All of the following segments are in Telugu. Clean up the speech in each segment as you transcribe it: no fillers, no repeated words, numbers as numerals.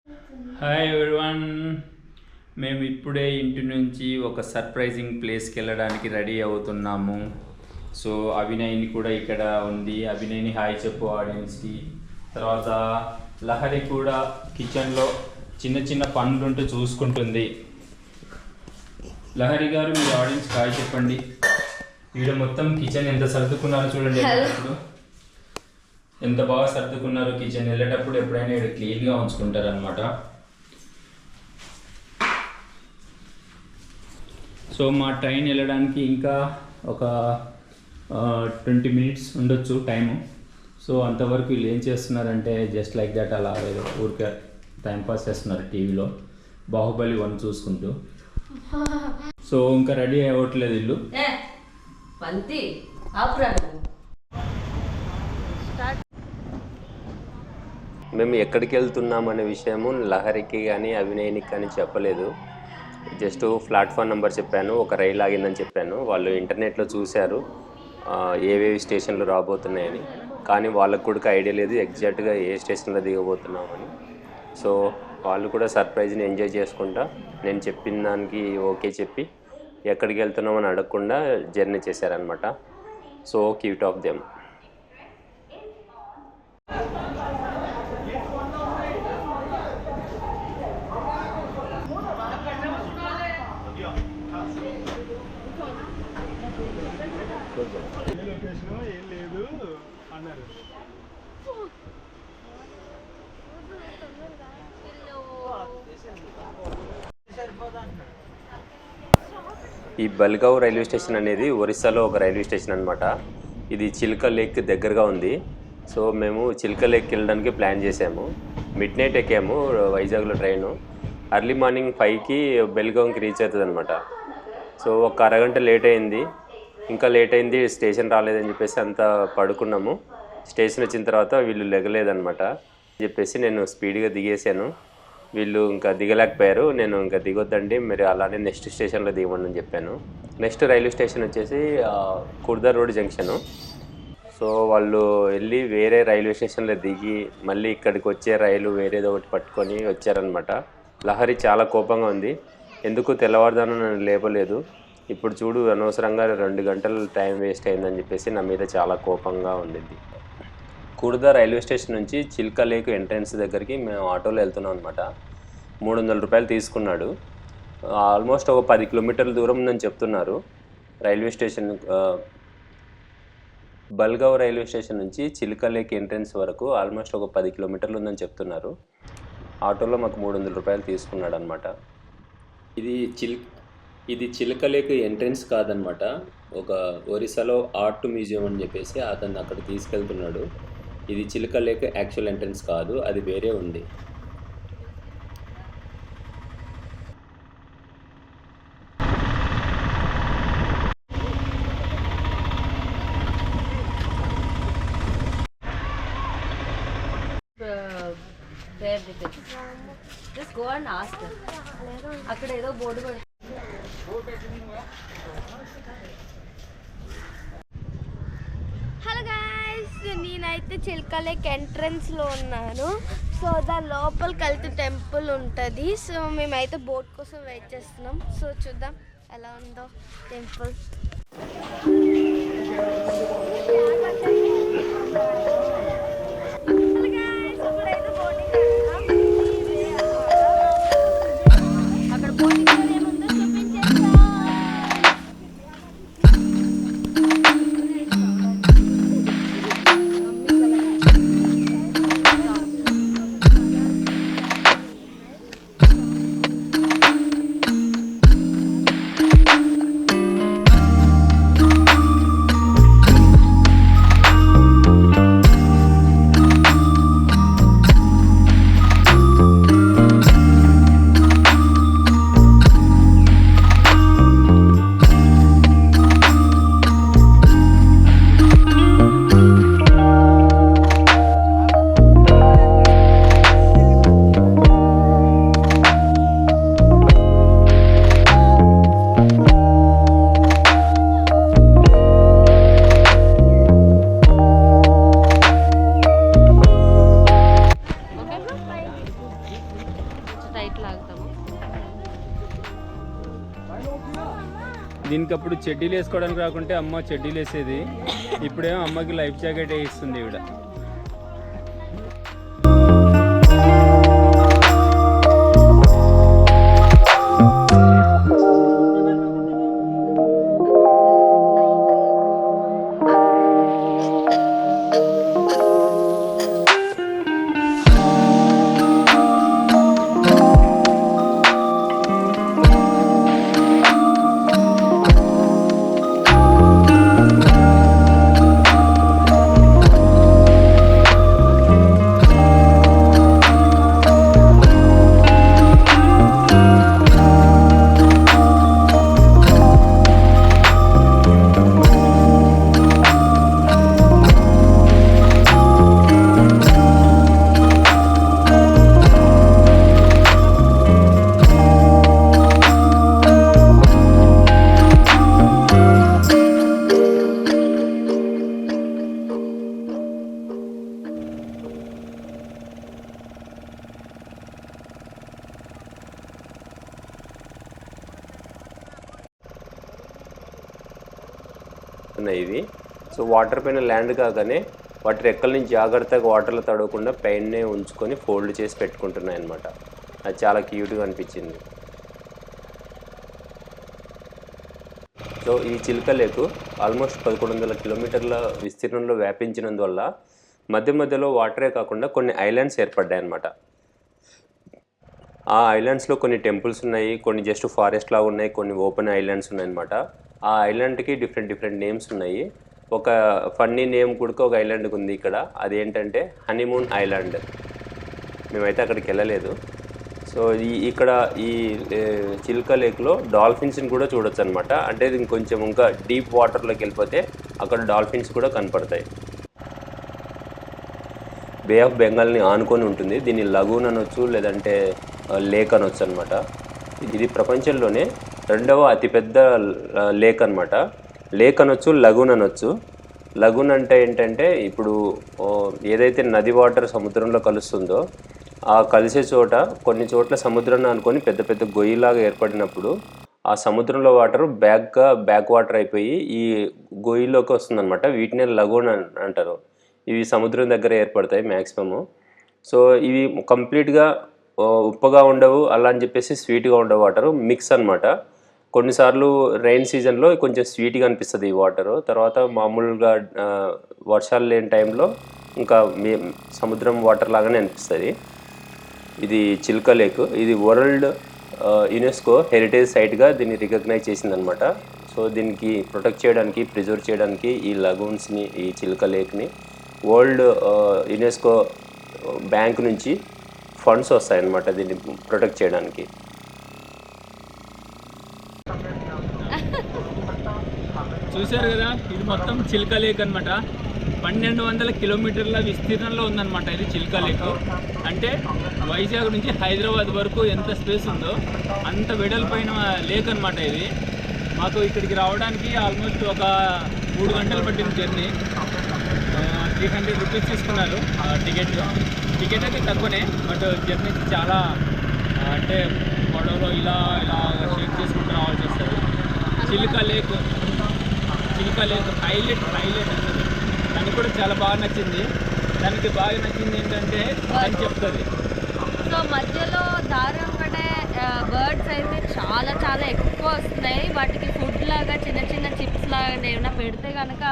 Hi everyone. మేము ఇప్పుడే ఇంటి నుంచి ఒక సర్ప్రైజింగ్ ప్లేస్కి వెళ్ళడానికి రెడీ అవుతున్నాము. సో అభినయ్ని కూడా ఇక్కడ ఉంది. అభినయ్ని హాయ్ చెప్పు ఆడియన్స్కి. తర్వాత లహరి కూడా కిచెన్లో చిన్న చిన్న పనులుంటూ చూసుకుంటుంది. లహరి గారు మీ ఆడియన్స్కి హాయ్ చెప్పండి. వీడు మొత్తం కిచెన్ ఎంత సర్దుకున్నారో చూడండి. ఎంత బాగా సర్దుకున్నారు కిచెన్. వెళ్ళేటప్పుడు ఎప్పుడైనా ఇక్కడ క్లీన్గా ఉంచుకుంటారు అనమాట. సో మా ట్రైన్ వెళ్ళడానికి ఇంకా ఒక 20 minutes ఉండొచ్చు టైము. సో అంతవరకు వీళ్ళు ఏం చేస్తున్నారంటే జస్ట్ లైక్ దట్ అలా ఊరికే టైంపాస్ చేస్తున్నారు టీవీలో బాహుబలి 1 చూసుకుంటూ. సో ఇంకా రెడీ అవ్వట్లేదు వీళ్ళు. మేము ఎక్కడికి వెళ్తున్నాం అనే విషయము లహరికి కానీ అభినయ్నికి కానీ చెప్పలేదు. జస్ట్ ప్లాట్ఫామ్ నెంబర్ చెప్పాను, ఒక రైలు ఆగిందని చెప్పాను. వాళ్ళు ఇంటర్నెట్లో చూశారు ఏవేవి స్టేషన్లు రాబోతున్నాయని. కానీ వాళ్ళకు కూడా ఐడియా లేదు ఎగ్జాక్ట్గా ఏ స్టేషన్లో దిగబోతున్నామని. సో వాళ్ళు కూడా సర్ప్రైజ్ని ఎంజాయ్ చేసుకుంటా నేను చెప్పిన దానికి ఓకే చెప్పి ఎక్కడికి వెళ్తున్నామని అడగకుండా జర్నీ చేశారనమాట. So cute of them. ఈ బల్గావ్ రైల్వే స్టేషన్ అనేది ఒరిస్సాలో ఒక రైల్వే స్టేషన్ అనమాట. ఇది చిల్క లేక్ దగ్గరగా ఉంది. సో మేము చిల్క లేక్కి వెళ్ళడానికి ప్లాన్ చేసాము. మిడ్ నైట్ ఎక్కాము వైజాగ్లో ట్రైను. అర్లీ మార్నింగ్ 5కి బెల్గావ్కి రీచ్ అవుతుంది అనమాట. సో ఒక అరగంట లేట్ అయింది. ఇంకా లేట్ అయింది, స్టేషన్ రాలేదని చెప్పేసి అంతా పడుకున్నాము. స్టేషన్ వచ్చిన తర్వాత వీళ్ళు లెగలేదనమాట చెప్పేసి నేను స్పీడ్గా దిగేసాను. వీళ్ళు ఇంకా దిగలేకపోయారు. నేను ఇంకా దిగొద్దండి, మీరు అలానే నెక్స్ట్ స్టేషన్లో దిగమని అని చెప్పాను. నెక్స్ట్ రైల్వే స్టేషన్ వచ్చేసి కుర్దా రోడ్ జంక్షను. సో వాళ్ళు వెళ్ళి వేరే రైల్వే స్టేషన్లో దిగి మళ్ళీ ఇక్కడికి వచ్చే రైలు వేరేదో ఒకటి పట్టుకొని వచ్చారనమాట. లహరి చాలా కోపంగా ఉంది. ఎందుకు తెల్లవారుదాను నన్ను లేపలేదు, ఇప్పుడు చూడు అనవసరంగా 2 గంటలు టైం వేస్ట్ అయిందని చెప్పేసి నా మీద చాలా కోపంగా ఉండింది. కుర్దా రైల్వే స్టేషన్ నుంచి చిల్కా లేక్ ఎంట్రన్స్ దగ్గరికి మేము ఆటోలో వెళ్తున్నాం అనమాట. 300 రూపాయలు తీసుకున్నాడు. ఆల్మోస్ట్ ఒక 10 కిలోమీటర్ల దూరం ఉందని చెప్తున్నారు. రైల్వే స్టేషన్ బల్గావ్ రైల్వే స్టేషన్ నుంచి చిల్కా లేక్ ఎంట్రన్స్ వరకు ఆల్మోస్ట్ ఒక 10 కిలోమీటర్లు ఉందని చెప్తున్నారు. ఆటోలో మాకు 300 రూపాయలు తీసుకున్నాడు అనమాట. ఇది చిల్క లేక్ ఎంట్రన్స్ కాదనమాట. ఒక ఒరిస్సాలో ఆర్ట్ మ్యూజియం అని చెప్పేసి అతను అక్కడ తీసుకెళ్తున్నాడు. ఇది చిల్క లేక్ యాక్చువల్ ఎంట్రన్స్ కాదు, అది వేరే ఉంది. అక్కడ ఏదో బోర్డు కూడా. హలో గైస్, నేనైతే చిల్కా లేక్ ఎంట్రన్స్లో ఉన్నాను. సో దాని లోపలికి వెళ్తే టెంపుల్ ఉంటుంది. సో మేమైతే బోట్ కోసం వెయిట్ చేస్తున్నాం. సో చూద్దాం ఎలా ఉందో టెంపుల్. దీనికి అప్పుడు చెడ్డీలు వేసుకోవడానికి రాకుంటే అమ్మ చెడ్డీలు వేసేది, ఇప్పుడేమో అమ్మకి లైఫ్ జాకెట్ వేయిస్తుంది ఈవిడ. ఉన్నాయి ఇవి. సో వాటర్ పైన ల్యాండ్ కాగానే వాటి రెక్కల నుంచి జాగ్రత్తగా వాటర్లో తడవకుండా పైనే ఉంచుకొని ఫోల్డ్ చేసి పెట్టుకుంటున్నాయి అన్నమాట. అది చాలా క్యూట్గా అనిపించింది. సో ఈ చిలుక లేకు ఆల్మోస్ట్ 1100 కిలోమీటర్ల విస్తీర్ణంలో వ్యాపించినందువల్ల మధ్య మధ్యలో వాటరే కాకుండా కొన్ని ఐలాండ్స్ ఏర్పడ్డాయి అన్నమాట. ఆ ఐలాండ్స్లో కొన్ని టెంపుల్స్ ఉన్నాయి, కొన్ని జస్ట్ ఫారెస్ట్ లాగా ఉన్నాయి, కొన్ని ఓపెన్ ఐలాండ్స్ ఉన్నాయన్నమాట. ఆ ఐలాండ్కి డిఫరెంట్ నేమ్స్ ఉన్నాయి. ఒక ఫన్నీ నేమ్ కూడా ఒక ఐలాండ్కి ఉంది ఇక్కడ, అదేంటంటే హనీమూన్ ఐలాండ్. మేమైతే అక్కడికి వెళ్ళలేదు. సో ఇక్కడ ఈ చిలుక లేక్లో డాల్ఫిన్స్ని కూడా చూడొచ్చు అనమాట. అంటే ఇంకొంచెం ఇంకా డీప్ వాటర్లోకి వెళ్ళిపోతే అక్కడ డాల్ఫిన్స్ కూడా కనపడతాయి. బే ఆఫ్ బెంగాల్ని ఆనుకొని ఉంటుంది. దీన్ని లగూన్ అనొచ్చు, లేదంటే లేక్ అనొచ్చు అనమాట. ఇది ప్రపంచంలోనే 2వ అతిపెద్ద లేక్ అనమాట. లేక్ అనొచ్చు, లగూన్ అనొచ్చు. లగూన్ అంటే ఏంటంటే ఇప్పుడు ఏదైతే నది వాటర్ సముద్రంలో కలుస్తుందో ఆ కలిసే చోట కొన్ని చోట్ల సముద్రాన్ని అనుకొని పెద్ద పెద్ద గొయ్యిలాగా ఏర్పడినప్పుడు ఆ సముద్రంలో వాటర్ బ్యాక్ వాటర్ అయిపోయి ఈ గొయ్యిలోకి వస్తుందన్నమాట. వీటినే లగూన్ అంటారు. ఇవి సముద్రం దగ్గర ఏర్పడతాయి మ్యాక్సిమము. సో ఇవి కంప్లీట్గా ఉప్పగా ఉండవు, అలా అని చెప్పేసి స్వీట్గా ఉండవు. వాటరు మిక్స్ అనమాట. కొన్నిసార్లు రైన్ సీజన్లో కొంచెం స్వీట్గా అనిపిస్తుంది ఈ వాటరు. తర్వాత మామూలుగా వర్షాలు లేని టైంలో ఇంకా సముద్రం వాటర్ లాగానే అనిపిస్తుంది. ఇది చిలుక లేక్. ఇది వరల్డ్ యునెస్కో హెరిటేజ్ సైట్గా దీన్ని రికగ్నైజ్ చేసిందనమాట. సో దీనికి ప్రొటెక్ట్ చేయడానికి, ప్రిజర్వ్ చేయడానికి ఈ లగూన్స్ని, ఈ చిలుక లేక్ని వరల్డ్ యునెస్కో బ్యాంక్ నుంచి ఫండ్స్ వస్తాయన్నమాట దీన్ని ప్రొటెక్ట్ చేయడానికి. చూశారు కదా, ఇది మొత్తం చిలుక లేక్ అనమాట. 1200 కిలోమీటర్ల విస్తీర్ణంలో ఉందన్నమాట ఇది చిలుక లేక్. అంటే వైజాగ్ నుంచి హైదరాబాద్ వరకు ఎంత స్పేస్ ఉందో అంత వెడల్పైన లేక్ అనమాట ఇది. మాకు ఇక్కడికి రావడానికి ఆల్మోస్ట్ ఒక 3 గంటలు పట్టింది జర్నీ. 300 రూపీస్ తీసుకున్నారు టికెట్ అయితే తక్కువనే, బట్ జర్నీ చాలా అంటే గొడవలో ఇలా షేక్ చేసుకుంటూ రావాల్సి వస్తుంది. చిలుక లేక్ హైలైట్ అసలు. దానికి కూడా చాలా బాగా నచ్చింది. దానికి బాగా నచ్చింది ఏంటంటే అని చెప్తుంది. సో మధ్యలో దారి ఒకటే బర్డ్స్ అయితే చాలా ఎక్కువ వస్తున్నాయి. వాటికి ఫుడ్ లాగా చిన్న చిప్స్ లాగా ఏమైనా పెడితే కనుక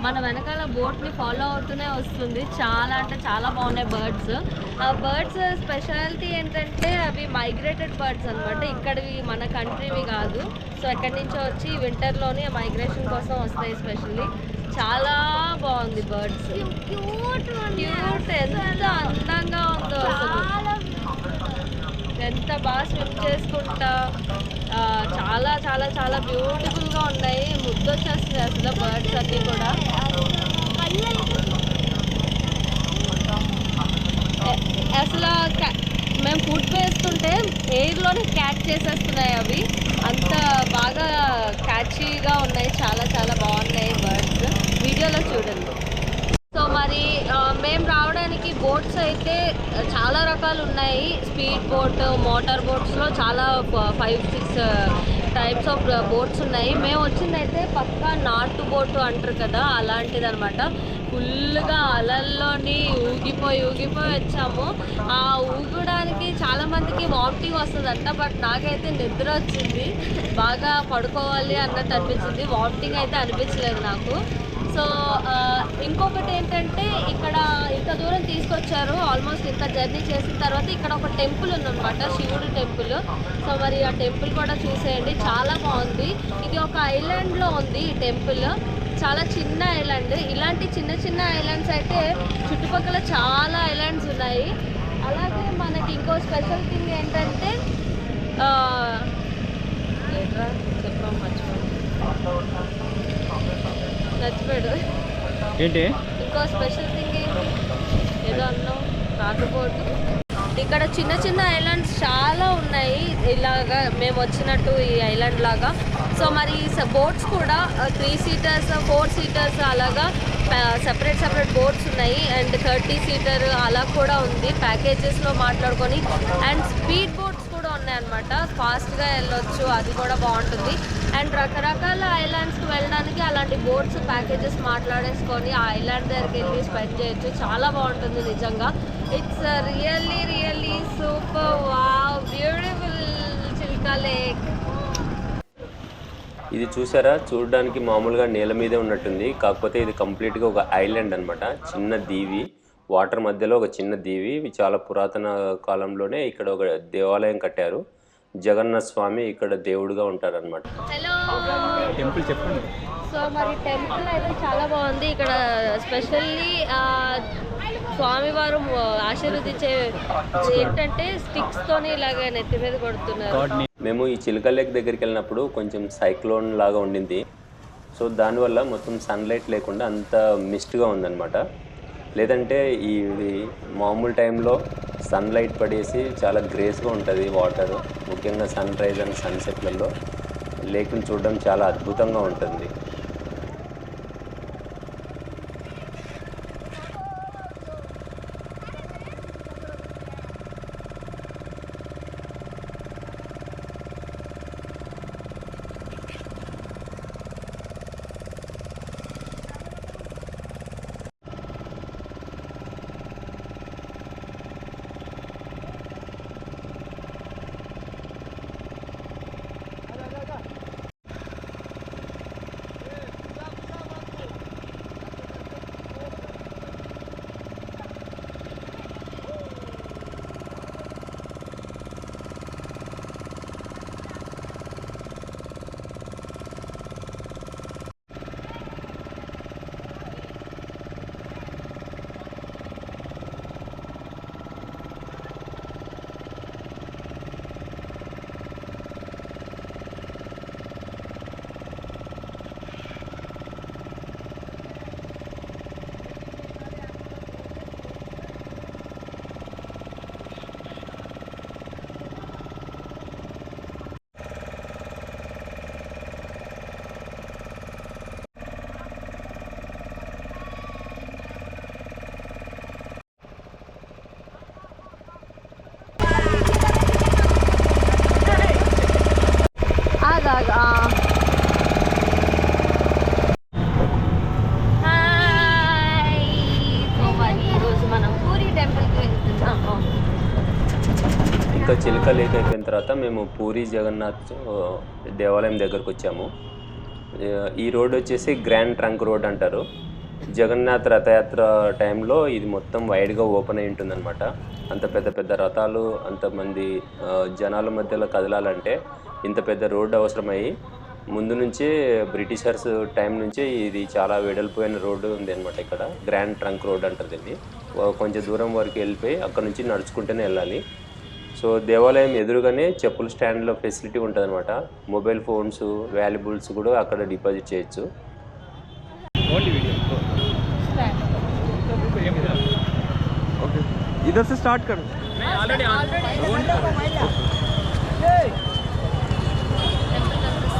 మన వెనకాల బోట్ని ఫాలో అవుతూనే వస్తుంది. చాలా అంటే చాలా బాగున్నాయి బర్డ్స్. ఆ బర్డ్స్ స్పెషాలిటీ ఏంటంటే అవి మైగ్రేటెడ్ బర్డ్స్ అనమాట. ఇక్కడివి మన కంట్రీవి కాదు. సో ఎక్కడి నుంచో వచ్చి వింటర్లోనే మైగ్రేషన్ కోసం వస్తాయి స్పెషల్లీ. చాలా బాగుంది బర్డ్స్. క్యూట్ ఎంత అందంగా ఉందో అసలు. ఎంత బాగా స్విమ్ చేసుకుంటా చాలా బ్యూటిఫుల్గా ఉన్నాయి. ముద్దొచ్చేస్తుంది అసలు బర్డ్స్ అన్నీ కూడా. అసలు మేము ఫుడ్ వేస్తుంటే ఎయిర్లోనే క్యాచ్ చేసేస్తున్నాయి అవి. అంత బాగా క్యాచీగా ఉన్నాయి. చాలా బాగున్నాయి బర్డ్స్. వీడియోలో చూడండి. సో మరి మేము రావడానికి బోట్స్ అయితే చాలా రకాలు ఉన్నాయి. స్పీడ్ బోట్, మోటార్ బోట్స్లో చాలా 5-6 టైప్స్ ఆఫ్ బోట్స్ ఉన్నాయి. మేము వచ్చిందైతే పక్కా నాటు బోటు అంటారు కదా, అలాంటిది అనమాట. ఫుల్గా అలల్లోని ఊగిపోయి వచ్చాము. ఆ ఊగడానికి చాలా మందికి వామిటింగ్ వస్తుందంట, బట్ నాకైతే నిద్ర వచ్చింది, బాగా పడుకోవాలి అన్నట్టు అనిపించింది. వామిటింగ్ అయితే అనిపించలేదు నాకు. సో ఇంకొకటి ఏంటంటే ఇక్కడ ఇంత దూరం తీసుకొచ్చారు, ఆల్మోస్ట్ ఇంత జర్నీ చేసిన తర్వాత ఇక్కడ ఒక టెంపుల్ ఉందన్నమాట, శివుడు టెంపుల్. సో మరి ఆ టెంపుల్ కూడా చూసేయండి, చాలా బాగుంది. ఇది ఒక ఐలాండ్లో ఉంది ఈ టెంపుల్, చాలా చిన్న ఐలాండ్. ఇలాంటి చిన్న ఐలాండ్స్ అయితే చుట్టుపక్కల చాలా ఐలాండ్స్ ఉన్నాయి. అలాగే మనకి ఇంకో స్పెషల్ థింగ్ ఏంటంటే చెప్పాం మర్చిపోయాడు ఏంటి ఇంకో స్పెషల్ థింగ్ ఏంటి, ఏదో అన్నాం రాకపోటు. ఇక్కడ చిన్న ఐలాండ్స్ చాలా ఉన్నాయి, ఇలాగా మేము వచ్చినట్టు ఈ ఐలాండ్ లాగా. సో మరి బోట్స్ కూడా 3 సీటర్స్ 4 సీటర్స్ అలాగా సెపరేట్ బోట్స్ ఉన్నాయి. అండ్ 30 సీటర్ అలా కూడా ఉంది ప్యాకేజెస్లో మాట్లాడుకొని. అండ్ స్పీడ్ బోట్స్ కూడా ఉన్నాయన్నమాట, ఫాస్ట్గా వెళ్ళొచ్చు, అది కూడా బాగుంటుంది. అండ్ రకరకాల ఐలాండ్స్కి వెళ్ళడానికి అలాంటి బోట్స్ ప్యాకేజెస్ మాట్లాడేసుకొని ఆ ఐలాండ్ దగ్గరికి వెళ్ళి స్పెండ్ చేయొచ్చు, చాలా బాగుంటుంది నిజంగా. It's really super, wow, beautiful Chilka lake. ఇది చూసారా, చూడడానికి మామూలుగా నేల మీదే ఉన్నట్టుంది, కాకపోతే ఇది కంప్లీట్గా ఒక ఐలాండ్ అనమాట, చిన్న దీవి, వాటర్ మధ్యలో ఒక చిన్న దీవి. ఇవి చాలా పురాతన కాలంలోనే ఇక్కడ ఒక దేవాలయం కట్టారు. జగన్నాథ స్వామి ఇక్కడ దేవుడుగా ఉంటారనమాట. హలో టెంపుల్ చెప్పండి. సో మరి టెంపుల్ అయితే చాలా బాగుంది. ఇక్కడ స్పెషల్లీ స్వామివారు ఆశీర్వదించే ఏంటంటే స్టిక్స్తోనే ఇలాగ నెత్తి మీద కొడుతున్నారు. మేము ఈ చిలుక లేక్ దగ్గరికి వెళ్ళినప్పుడు కొంచెం సైక్లోన్ లాగా ఉండింది. సో దానివల్ల మొత్తం సన్లైట్ లేకుండా అంత మిస్ట్గా ఉందన్నమాట. లేదంటే ఈ మామూలు టైంలో సన్లైట్ పడేసి చాలా గ్రేస్గా ఉంటుంది వాటర్, ముఖ్యంగా సన్ రైజ్ అండ్ సన్సెట్లలో లేక్ని చూడడం చాలా అద్భుతంగా ఉంటుంది. ఇంకా చిలుక లేక్ అయిపోయిన తర్వాత మేము పూరి జగన్నాథ్ దేవాలయం దగ్గరకు వచ్చాము. ఈ రోడ్ వచ్చేసి గ్రాండ్ ట్రంక్ రోడ్ అంటారు. జగన్నాథ్ రథయాత్ర టైంలో ఇది మొత్తం వైడ్గా ఓపెన్ అయి ఉంటుందన్నమాట. అంత పెద్ద రథాలు అంతమంది జనాల మధ్యలో కదలాలంటే ఇంత పెద్ద రోడ్డు అవసరమయ్యి ముందు నుంచే బ్రిటిషర్స్ టైం నుంచే ఇది చాలా వెడల్పోయిన రోడ్డు ఉంది అనమాట. ఇక్కడ గ్రాండ్ ట్రంక్ రోడ్ అంటారు దీన్ని. కొంచెం దూరం వరకు వెళ్ళిపోయి అక్కడ నుంచి నడుచుకుంటూనే వెళ్ళాలి. సో దేవాలయం ఎదురుగానే చెప్పుల స్టాండ్లో ఫెసిలిటీ ఉంటుంది అనమాట. మొబైల్ ఫోన్స్ వాల్యుబుల్స్ కూడా అక్కడ డిపాజిట్ చేయొచ్చు. ओके इधर से स्टार्ट करो। मैं ऑलरेडी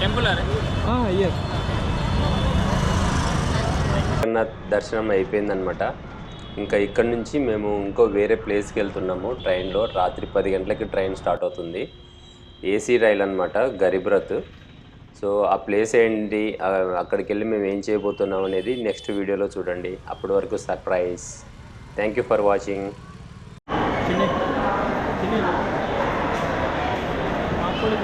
टेंपल आ रहा है। हाँ यस జగన్నాథ్ దర్శనం అయిపోయిందనమాట. ఇంకా ఇక్కడ నుంచి మేము ఇంకో వేరే ప్లేస్కి వెళ్తున్నాము ట్రైన్లో. రాత్రి 10 గంటలకి ట్రైన్ స్టార్ట్ అవుతుంది. ఏసీ రైల్ అనమాట, గరీబ్ రథ్. సో ఆ ప్లేస్ ఏంటి, అక్కడికి వెళ్ళి మేము ఏం చేయబోతున్నాం అనేది నెక్స్ట్ వీడియోలో చూడండి. అప్పటి వరకు surprise. Thank you for watching. చిన్ని మాకు కూడా